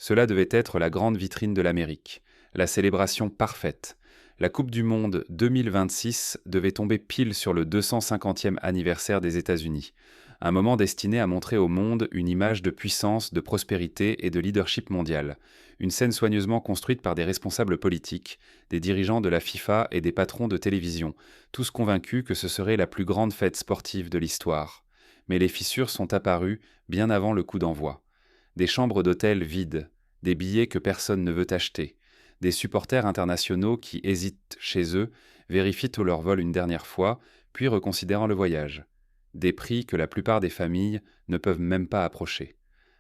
Cela devait être la grande vitrine de l'Amérique, la célébration parfaite. La Coupe du Monde 2026 devait tomber pile sur le 250e anniversaire des États-Unis, un moment destiné à montrer au monde une image de puissance, de prospérité et de leadership mondial, une scène soigneusement construite par des responsables politiques, des dirigeants de la FIFA et des patrons de télévision, tous convaincus que ce serait la plus grande fête sportive de l'histoire. Mais les fissures sont apparues bien avant le coup d'envoi. Des chambres d'hôtel vides, des billets que personne ne veut acheter, des supporters internationaux qui hésitent chez eux, vérifient leur vol une dernière fois, puis reconsidèrent le voyage. Des prix que la plupart des familles ne peuvent même pas approcher.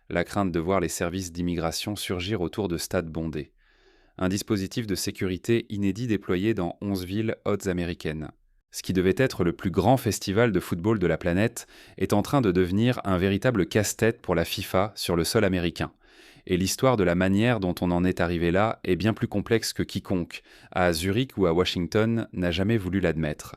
La crainte de voir les services d'immigration surgir autour de stades bondés. Un dispositif de sécurité inédit déployé dans 11 villes hautes américaines. Ce qui devait être le plus grand festival de football de la planète est en train de devenir un véritable casse-tête pour la FIFA sur le sol américain. Et l'histoire de la manière dont on en est arrivé là est bien plus complexe que quiconque, à Zurich ou à Washington, n'a jamais voulu l'admettre.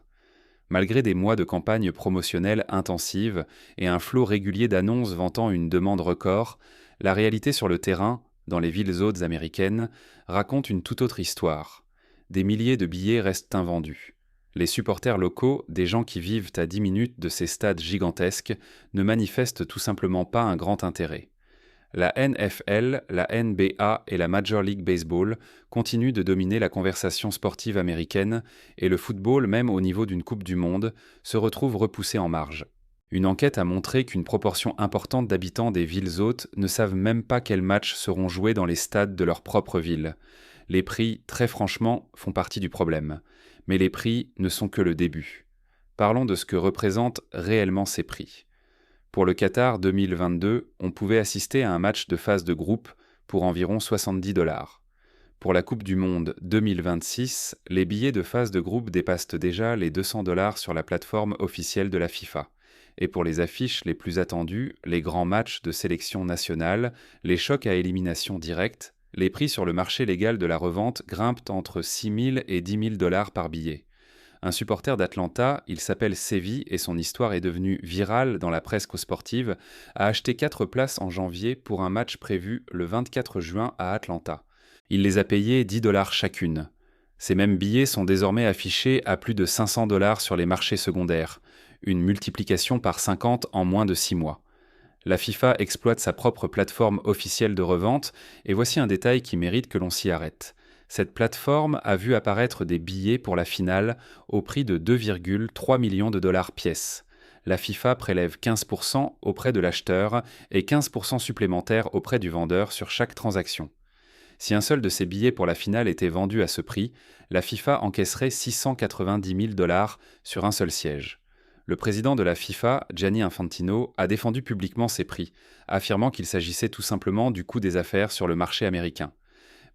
Malgré des mois de campagne promotionnelle intensive et un flot régulier d'annonces vantant une demande record, la réalité sur le terrain, dans les villes hautes américaines, raconte une toute autre histoire. Des milliers de billets restent invendus. Les supporters locaux, des gens qui vivent à 10 minutes de ces stades gigantesques, ne manifestent tout simplement pas un grand intérêt. La NFL, la NBA et la Major League Baseball continuent de dominer la conversation sportive américaine et le football, même au niveau d'une Coupe du Monde, se retrouve repoussé en marge. Une enquête a montré qu'une proportion importante d'habitants des villes hôtes ne savent même pas quels matchs seront joués dans les stades de leur propre ville. Les prix, très franchement, font partie du problème. Mais les prix ne sont que le début. Parlons de ce que représentent réellement ces prix. Pour le Qatar 2022, on pouvait assister à un match de phase de groupe pour environ 70 $. Pour la Coupe du Monde 2026, les billets de phase de groupe dépassent déjà les 200 $ sur la plateforme officielle de la FIFA. Et pour les affiches les plus attendues, les grands matchs de sélection nationale, les chocs à élimination directe, les prix sur le marché légal de la revente grimpent entre 6 000 et 10 000 $ par billet. Un supporter d'Atlanta, il s'appelle Sevi et son histoire est devenue virale dans la presse sportive, a acheté 4 places en janvier pour un match prévu le 24 juin à Atlanta. Il les a payées 10 $ chacune. Ces mêmes billets sont désormais affichés à plus de 500 $ sur les marchés secondaires, une multiplication par 50 en moins de 6 mois. La FIFA exploite sa propre plateforme officielle de revente, et voici un détail qui mérite que l'on s'y arrête. Cette plateforme a vu apparaître des billets pour la finale au prix de 2,3 millions de $ pièce. La FIFA prélève 15% auprès de l'acheteur et 15% supplémentaires auprès du vendeur sur chaque transaction. Si un seul de ces billets pour la finale était vendu à ce prix, la FIFA encaisserait 690 000 $ sur un seul siège. Le président de la FIFA, Gianni Infantino, a défendu publiquement ces prix, affirmant qu'il s'agissait tout simplement du coût des affaires sur le marché américain.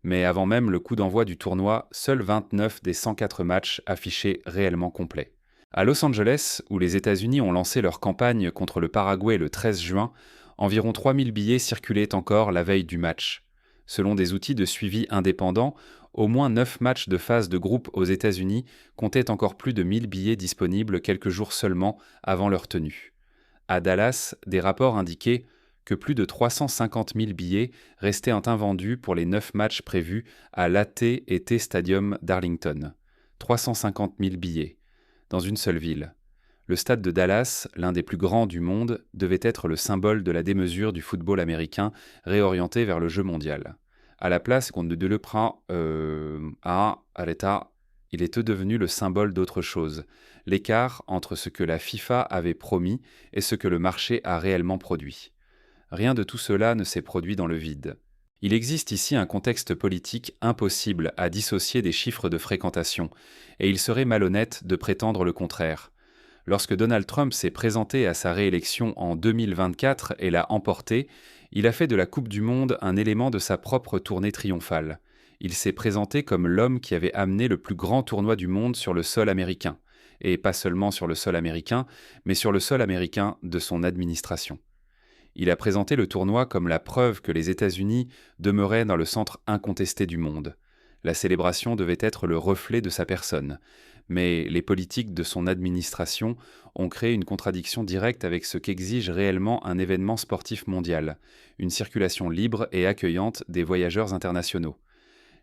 Mais avant même le coup d'envoi du tournoi, seuls 29 des 104 matchs affichaient réellement complets. À Los Angeles, où les États-Unis ont lancé leur campagne contre le Paraguay le 13 juin, environ 3000 billets circulaient encore la veille du match. Selon des outils de suivi indépendants, au moins 9 matchs de phase de groupe aux États-Unis comptaient encore plus de 1000 billets disponibles quelques jours seulement avant leur tenue. À Dallas, des rapports indiquaient que plus de 350 000 billets restaient invendus pour les 9 matchs prévus à l'AT&T Stadium d'Arlington. 350 000 billets, dans une seule ville. Le stade de Dallas, l'un des plus grands du monde, devait être le symbole de la démesure du football américain réorienté vers le jeu mondial. À la place qu'on ne le prend il est devenu le symbole d'autre chose, l'écart entre ce que la FIFA avait promis et ce que le marché a réellement produit. Rien de tout cela ne s'est produit dans le vide. Il existe ici un contexte politique impossible à dissocier des chiffres de fréquentation, et il serait malhonnête de prétendre le contraire. Lorsque Donald Trump s'est présenté à sa réélection en 2024 et l'a emportée, il a fait de la Coupe du Monde un élément de sa propre tournée triomphale. Il s'est présenté comme l'homme qui avait amené le plus grand tournoi du monde sur le sol américain, et pas seulement sur le sol américain, mais sur le sol américain de son administration. Il a présenté le tournoi comme la preuve que les États-Unis demeuraient dans le centre incontesté du monde. La célébration devait être le reflet de sa personne. Mais les politiques de son administration ont créé une contradiction directe avec ce qu'exige réellement un événement sportif mondial, une circulation libre et accueillante des voyageurs internationaux.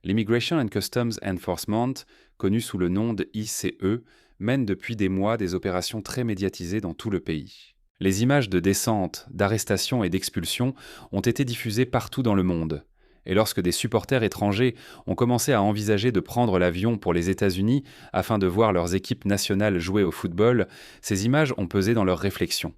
L'Immigration and Customs Enforcement, connu sous le nom de ICE, mène depuis des mois des opérations très médiatisées dans tout le pays. Les images de descente, d'arrestation et d'expulsion ont été diffusées partout dans le monde. Et lorsque des supporters étrangers ont commencé à envisager de prendre l'avion pour les États-Unis afin de voir leurs équipes nationales jouer au football, ces images ont pesé dans leurs réflexions.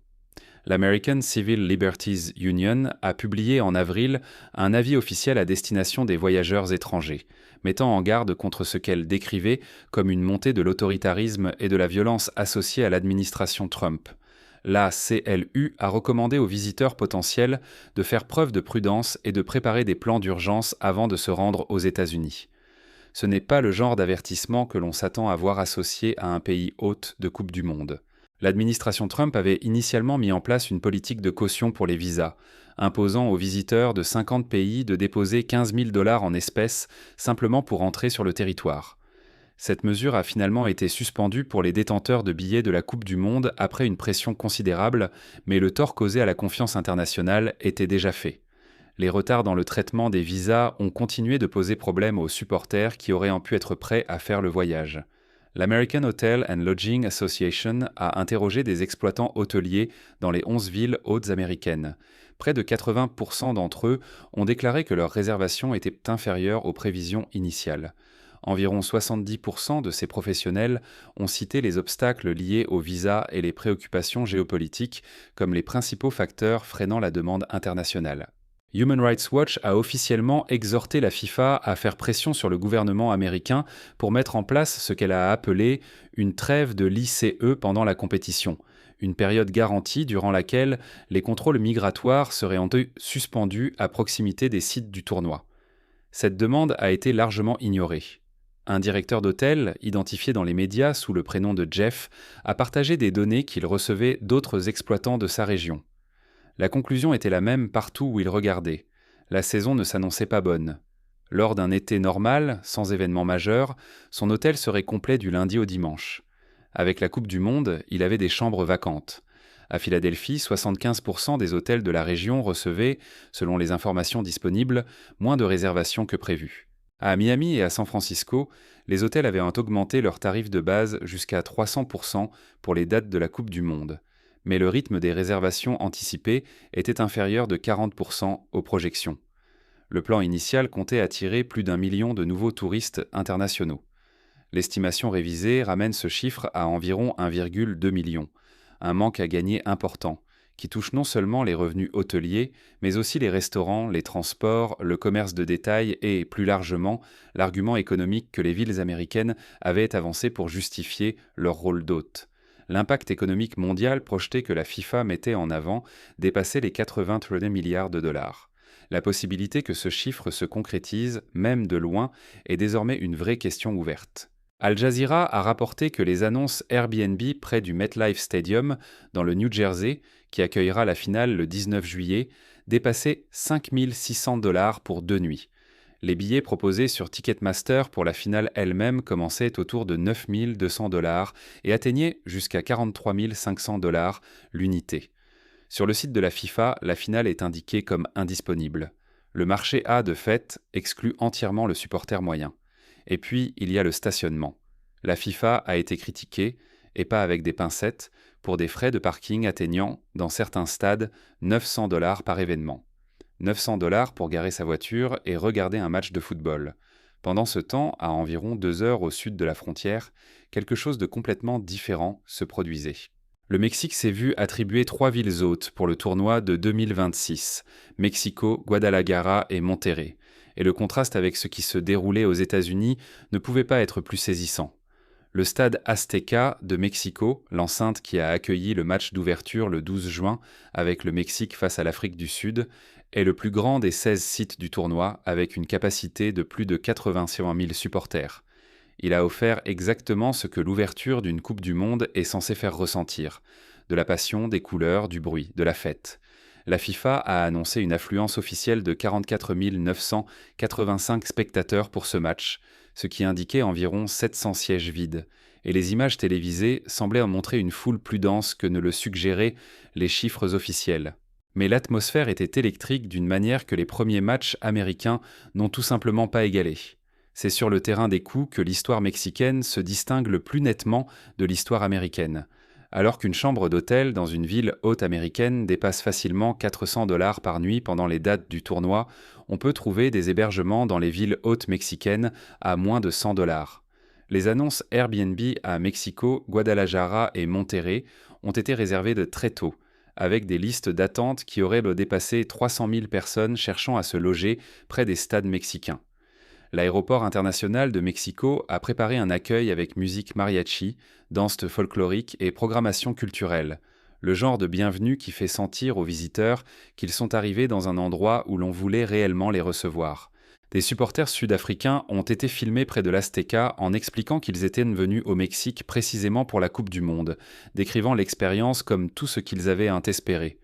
L'American Civil Liberties Union a publié en avril un avis officiel à destination des voyageurs étrangers, mettant en garde contre ce qu'elle décrivait comme une montée de l'autoritarisme et de la violence associée à l'administration Trump. La CLU a recommandé aux visiteurs potentiels de faire preuve de prudence et de préparer des plans d'urgence avant de se rendre aux États-Unis. Ce n'est pas le genre d'avertissement que l'on s'attend à voir associé à un pays hôte de Coupe du Monde. L'administration Trump avait initialement mis en place une politique de caution pour les visas, imposant aux visiteurs de 50 pays de déposer 15 000 $ en espèces simplement pour entrer sur le territoire. Cette mesure a finalement été suspendue pour les détenteurs de billets de la Coupe du Monde après une pression considérable, mais le tort causé à la confiance internationale était déjà fait. Les retards dans le traitement des visas ont continué de poser problème aux supporters qui auraient pu être prêts à faire le voyage. L'American Hotel and Lodging Association a interrogé des exploitants hôteliers dans les 11 villes hautes américaines. Près de 80% d'entre eux ont déclaré que leurs réservations étaient inférieures aux prévisions initiales. Environ 70% de ces professionnels ont cité les obstacles liés aux visas et les préoccupations géopolitiques comme les principaux facteurs freinant la demande internationale. Human Rights Watch a officiellement exhorté la FIFA à faire pression sur le gouvernement américain pour mettre en place ce qu'elle a appelé une trêve de l'ICE pendant la compétition, une période garantie durant laquelle les contrôles migratoires seraient suspendus à proximité des sites du tournoi. Cette demande a été largement ignorée. Un directeur d'hôtel, identifié dans les médias sous le prénom de Jeff, a partagé des données qu'il recevait d'autres exploitants de sa région. La conclusion était la même partout où il regardait. La saison ne s'annonçait pas bonne. Lors d'un été normal, sans événement majeur, son hôtel serait complet du lundi au dimanche. Avec la Coupe du Monde, il avait des chambres vacantes. À Philadelphie, 75% des hôtels de la région recevaient, selon les informations disponibles, moins de réservations que prévu. À Miami et à San Francisco, les hôtels avaient augmenté leurs tarifs de base jusqu'à 300% pour les dates de la Coupe du Monde. Mais le rythme des réservations anticipées était inférieur de 40% aux projections. Le plan initial comptait attirer plus d'1 million de nouveaux touristes internationaux. L'estimation révisée ramène ce chiffre à environ 1,2 million, un manque à gagner important, qui touche non seulement les revenus hôteliers, mais aussi les restaurants, les transports, le commerce de détail et, plus largement, l'argument économique que les villes américaines avaient avancé pour justifier leur rôle d'hôte. L'impact économique mondial projeté que la FIFA mettait en avant dépassait les 80 milliards de dollars. La possibilité que ce chiffre se concrétise, même de loin, est désormais une vraie question ouverte. Al Jazeera a rapporté que les annonces Airbnb près du MetLife Stadium, dans le New Jersey, qui accueillera la finale le 19 juillet, dépassaient 5 600 $ pour 2 nuits. Les billets proposés sur Ticketmaster pour la finale elle-même commençaient autour de 9 200 $ et atteignaient jusqu'à 43 500 $ l'unité. Sur le site de la FIFA, la finale est indiquée comme indisponible. Le marché A, de fait, exclut entièrement le supporter moyen. Et puis, il y a le stationnement. La FIFA a été critiquée, et pas avec des pincettes, pour des frais de parking atteignant, dans certains stades, 900 $ par événement. 900 $ pour garer sa voiture et regarder un match de football. Pendant ce temps, à environ 2 heures au sud de la frontière, quelque chose de complètement différent se produisait. Le Mexique s'est vu attribuer 3 villes hôtes pour le tournoi de 2026, Mexico, Guadalajara et Monterrey. Et le contraste avec ce qui se déroulait aux États-Unis ne pouvait pas être plus saisissant. Le stade Azteca de Mexico, l'enceinte qui a accueilli le match d'ouverture le 12 juin avec le Mexique face à l'Afrique du Sud, est le plus grand des 16 sites du tournoi avec une capacité de plus de 85 000 supporters. Il a offert exactement ce que l'ouverture d'une Coupe du Monde est censée faire ressentir. De la passion, des couleurs, du bruit, de la fête. La FIFA a annoncé une affluence officielle de 44 985 spectateurs pour ce match, ce qui indiquait environ 700 sièges vides, et les images télévisées semblaient en montrer une foule plus dense que ne le suggéraient les chiffres officiels. Mais l'atmosphère était électrique d'une manière que les premiers matchs américains n'ont tout simplement pas égalé. C'est sur le terrain des coups que l'histoire mexicaine se distingue le plus nettement de l'histoire américaine. Alors qu'une chambre d'hôtel dans une ville haute américaine dépasse facilement 400 $ par nuit pendant les dates du tournoi, on peut trouver des hébergements dans les villes hautes mexicaines à moins de 100 $. Les annonces Airbnb à Mexico, Guadalajara et Monterrey ont été réservées de très tôt, avec des listes d'attente qui auraient dépassé 300 000 personnes cherchant à se loger près des stades mexicains. L'aéroport international de Mexico a préparé un accueil avec musique mariachi, danse folklorique et programmation culturelle, le genre de bienvenue qui fait sentir aux visiteurs qu'ils sont arrivés dans un endroit où l'on voulait réellement les recevoir. Des supporters sud-africains ont été filmés près de l'Azteca en expliquant qu'ils étaient venus au Mexique précisément pour la Coupe du Monde, décrivant l'expérience comme tout ce qu'ils avaient à espérer.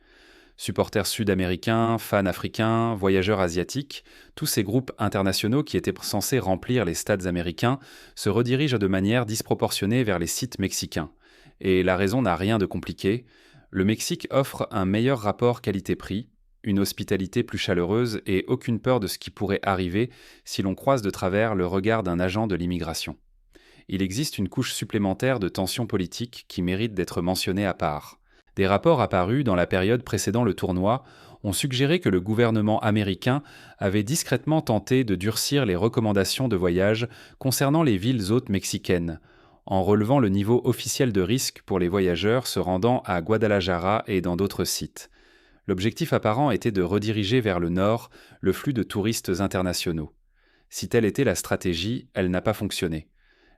Supporters sud-américains, fans africains, voyageurs asiatiques, tous ces groupes internationaux qui étaient censés remplir les stades américains se redirigent de manière disproportionnée vers les sites mexicains. Et la raison n'a rien de compliqué. Le Mexique offre un meilleur rapport qualité-prix, une hospitalité plus chaleureuse et aucune peur de ce qui pourrait arriver si l'on croise de travers le regard d'un agent de l'immigration. Il existe une couche supplémentaire de tension politique qui mérite d'être mentionnée à part. Des rapports apparus dans la période précédant le tournoi ont suggéré que le gouvernement américain avait discrètement tenté de durcir les recommandations de voyage concernant les villes hautes mexicaines, en relevant le niveau officiel de risque pour les voyageurs se rendant à Guadalajara et dans d'autres sites. L'objectif apparent était de rediriger vers le nord le flux de touristes internationaux. Si telle était la stratégie, elle n'a pas fonctionné.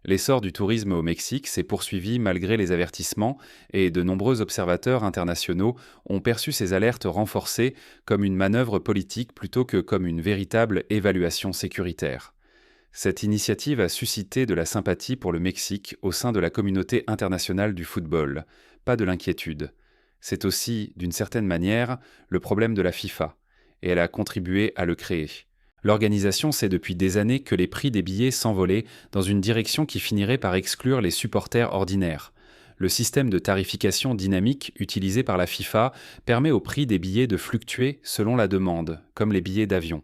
L'essor du tourisme au Mexique s'est poursuivi malgré les avertissements et de nombreux observateurs internationaux ont perçu ces alertes renforcées comme une manœuvre politique plutôt que comme une véritable évaluation sécuritaire. Cette initiative a suscité de la sympathie pour le Mexique au sein de la communauté internationale du football, pas de l'inquiétude. C'est aussi, d'une certaine manière, le problème de la FIFA, et elle a contribué à le créer. L'organisation sait depuis des années que les prix des billets s'envolaient dans une direction qui finirait par exclure les supporters ordinaires. Le système de tarification dynamique utilisé par la FIFA permet au prix des billets de fluctuer selon la demande, comme les billets d'avion.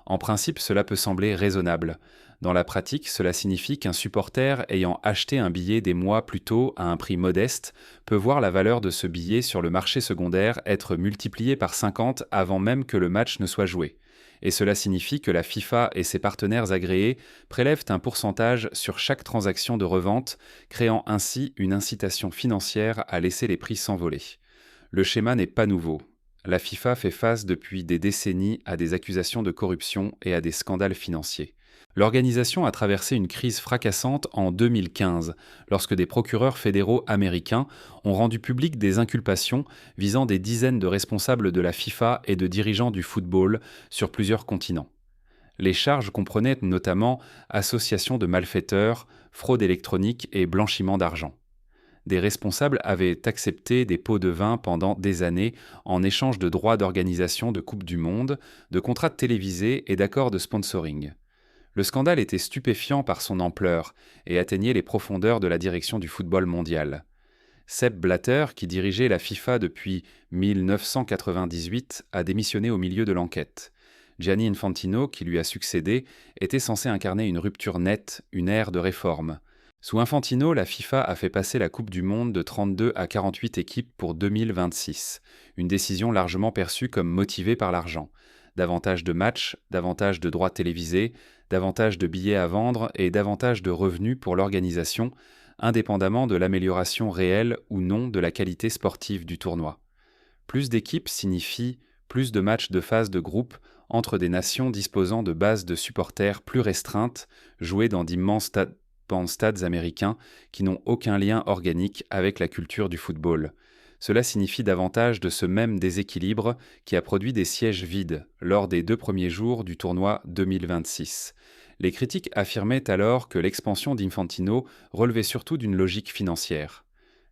En principe, cela peut sembler raisonnable. Dans la pratique, cela signifie qu'un supporter ayant acheté un billet des mois plus tôt à un prix modeste peut voir la valeur de ce billet sur le marché secondaire être multipliée par 50 avant même que le match ne soit joué. Et cela signifie que la FIFA et ses partenaires agréés prélèvent un pourcentage sur chaque transaction de revente, créant ainsi une incitation financière à laisser les prix s'envoler. Le schéma n'est pas nouveau. La FIFA fait face depuis des décennies à des accusations de corruption et à des scandales financiers. L'organisation a traversé une crise fracassante en 2015, lorsque des procureurs fédéraux américains ont rendu publiques des inculpations visant des dizaines de responsables de la FIFA et de dirigeants du football sur plusieurs continents. Les charges comprenaient notamment association de malfaiteurs, fraude électronique et blanchiment d'argent. Des responsables avaient accepté des pots de vin pendant des années en échange de droits d'organisation de Coupe du Monde, de contrats télévisés et d'accords de sponsoring. Le scandale était stupéfiant par son ampleur et atteignait les profondeurs de la direction du football mondial. Sepp Blatter, qui dirigeait la FIFA depuis 1998, a démissionné au milieu de l'enquête. Gianni Infantino, qui lui a succédé, était censé incarner une rupture nette, une ère de réforme. Sous Infantino, la FIFA a fait passer la Coupe du Monde de 32 à 48 équipes pour 2026, une décision largement perçue comme motivée par l'argent. Davantage de matchs, davantage de droits télévisés, davantage de billets à vendre et davantage de revenus pour l'organisation, indépendamment de l'amélioration réelle ou non de la qualité sportive du tournoi. Plus d'équipes signifie plus de matchs de phase de groupe entre des nations disposant de bases de supporters plus restreintes, jouées dans d'immenses stades américains qui n'ont aucun lien organique avec la culture du football. Cela signifie davantage de ce même déséquilibre qui a produit des sièges vides lors des 2 premiers jours du tournoi 2026. Les critiques affirmaient alors que l'expansion d'Infantino relevait surtout d'une logique financière.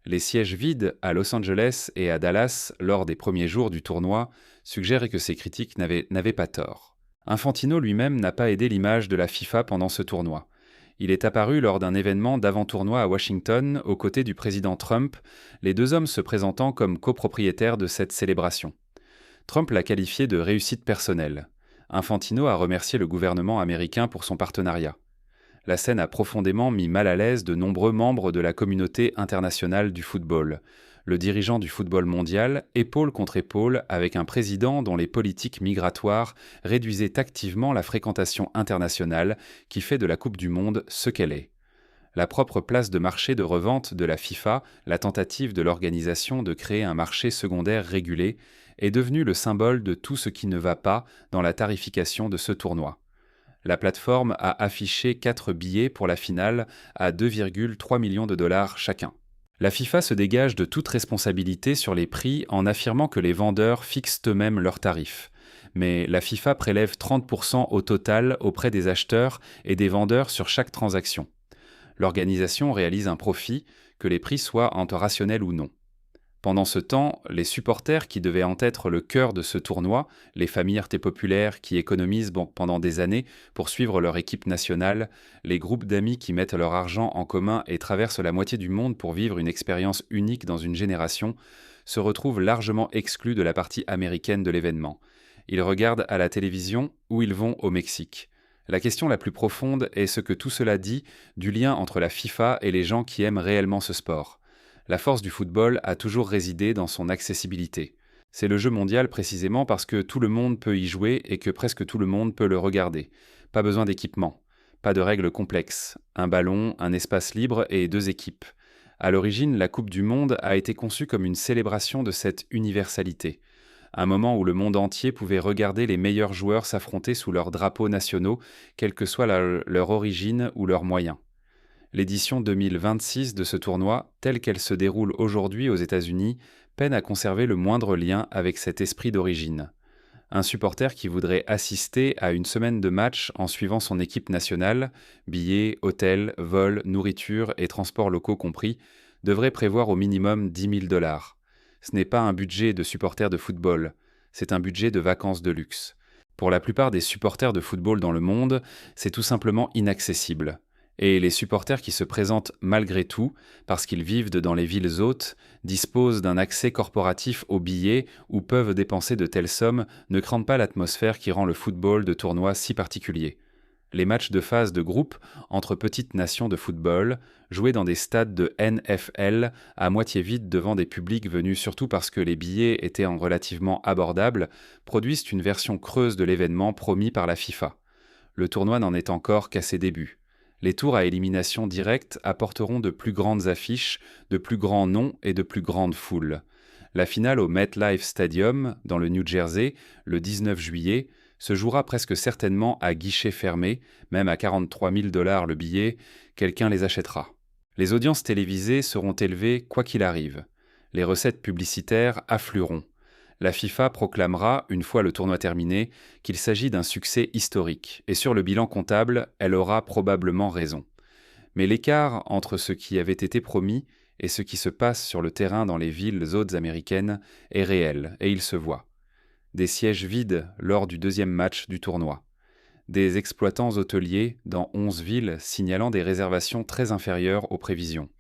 Les sièges vides à Los Angeles et à Dallas lors des premiers jours du tournoi suggèrent que ces critiques n'avaient pas tort. Infantino lui-même n'a pas aidé l'image de la FIFA pendant ce tournoi. Il est apparu lors d'un événement d'avant-tournoi à Washington, aux côtés du président Trump, les deux hommes se présentant comme copropriétaires de cette célébration. Trump l'a qualifié de réussite personnelle. Infantino a remercié le gouvernement américain pour son partenariat. La scène a profondément mis mal à l'aise de nombreux membres de la communauté internationale du football. Le dirigeant du football mondial, épaule contre épaule avec un président dont les politiques migratoires réduisaient activement la fréquentation internationale qui fait de la Coupe du Monde ce qu'elle est. La propre place de marché de revente de la FIFA, la tentative de l'organisation de créer un marché secondaire régulé, est devenue le symbole de tout ce qui ne va pas dans la tarification de ce tournoi. La plateforme a affiché 4 billets pour la finale à 2,3 millions de dollars chacun. La FIFA se dégage de toute responsabilité sur les prix en affirmant que les vendeurs fixent eux-mêmes leurs tarifs. Mais la FIFA prélève 30% au total auprès des acheteurs et des vendeurs sur chaque transaction. L'organisation réalise un profit, que les prix soient rationnels ou non. Pendant ce temps, les supporters qui devaient en être le cœur de ce tournoi, les familles RT populaires qui économisent pendant des années pour suivre leur équipe nationale, les groupes d'amis qui mettent leur argent en commun et traversent la moitié du monde pour vivre une expérience unique dans une génération, se retrouvent largement exclus de la partie américaine de l'événement. Ils regardent à la télévision ou ils vont au Mexique. La question la plus profonde est ce que tout cela dit du lien entre la FIFA et les gens qui aiment réellement ce sport. La force du football a toujours résidé dans son accessibilité. C'est le jeu mondial précisément parce que tout le monde peut y jouer et que presque tout le monde peut le regarder. Pas besoin d'équipement, pas de règles complexes, un ballon, un espace libre et 2 équipes. À l'origine, la Coupe du Monde a été conçue comme une célébration de cette universalité. Un moment où le monde entier pouvait regarder les meilleurs joueurs s'affronter sous leurs drapeaux nationaux, quelle que soit leur origine ou leurs moyens. L'édition 2026 de ce tournoi, telle qu'elle se déroule aujourd'hui aux États-Unis, peine à conserver le moindre lien avec cet esprit d'origine. Un supporter qui voudrait assister à une semaine de match en suivant son équipe nationale, billets, hôtels, vols, nourriture et transports locaux compris, devrait prévoir au minimum 10 000 $. Ce n'est pas un budget de supporter de football, c'est un budget de vacances de luxe. Pour la plupart des supporters de football dans le monde, c'est tout simplement inaccessible. Et les supporters qui se présentent malgré tout, parce qu'ils vivent dans les villes hôtes, disposent d'un accès corporatif aux billets ou peuvent dépenser de telles sommes, ne craignent pas l'atmosphère qui rend le football de tournoi si particulier. Les matchs de phase de groupe entre petites nations de football, joués dans des stades de NFL à moitié vides devant des publics venus surtout parce que les billets étaient relativement abordables, produisent une version creuse de l'événement promis par la FIFA. Le tournoi n'en est encore qu'à ses débuts. Les tours à élimination directe apporteront de plus grandes affiches, de plus grands noms et de plus grandes foules. La finale au MetLife Stadium, dans le New Jersey, le 19 juillet, se jouera presque certainement à guichet fermé, même à 43 000 $ le billet, quelqu'un les achètera. Les audiences télévisées seront élevées quoi qu'il arrive. Les recettes publicitaires afflueront. La FIFA proclamera, une fois le tournoi terminé, qu'il s'agit d'un succès historique, et sur le bilan comptable, elle aura probablement raison. Mais l'écart entre ce qui avait été promis et ce qui se passe sur le terrain dans les villes hôtes américaines est réel, et il se voit. Des sièges vides lors du 2e match du tournoi. Des exploitants hôteliers dans 11 villes signalant des réservations très inférieures aux prévisions.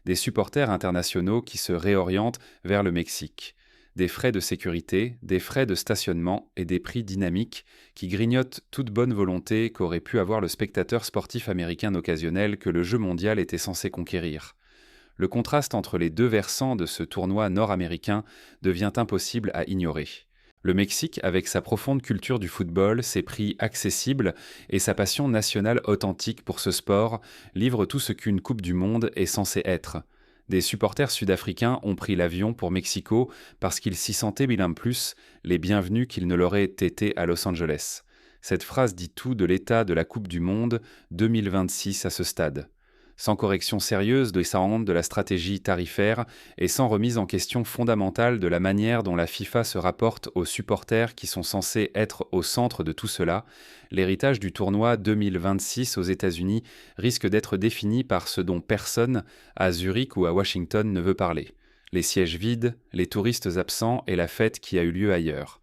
Des supporters internationaux qui se réorientent vers le Mexique. Des frais de sécurité, des frais de stationnement et des prix dynamiques qui grignotent toute bonne volonté qu'aurait pu avoir le spectateur sportif américain occasionnel que le jeu mondial était censé conquérir. Le contraste entre les deux versants de ce tournoi nord-américain devient impossible à ignorer. Le Mexique, avec sa profonde culture du football, ses prix accessibles et sa passion nationale authentique pour ce sport, livre tout ce qu'une Coupe du Monde est censée être. Des supporters sud-africains ont pris l'avion pour Mexico parce qu'ils s'y sentaient bien plus les bienvenus qu'ils ne l'auraient été à Los Angeles. Cette phrase dit tout de l'état de la Coupe du Monde 2026 à ce stade. Sans correction sérieuse descendante de la stratégie tarifaire et sans remise en question fondamentale de la manière dont la FIFA se rapporte aux supporters qui sont censés être au centre de tout cela, l'héritage du tournoi 2026 aux États-Unis risque d'être défini par ce dont personne, à Zurich ou à Washington, ne veut parler. Les sièges vides, les touristes absents et la fête qui a eu lieu ailleurs.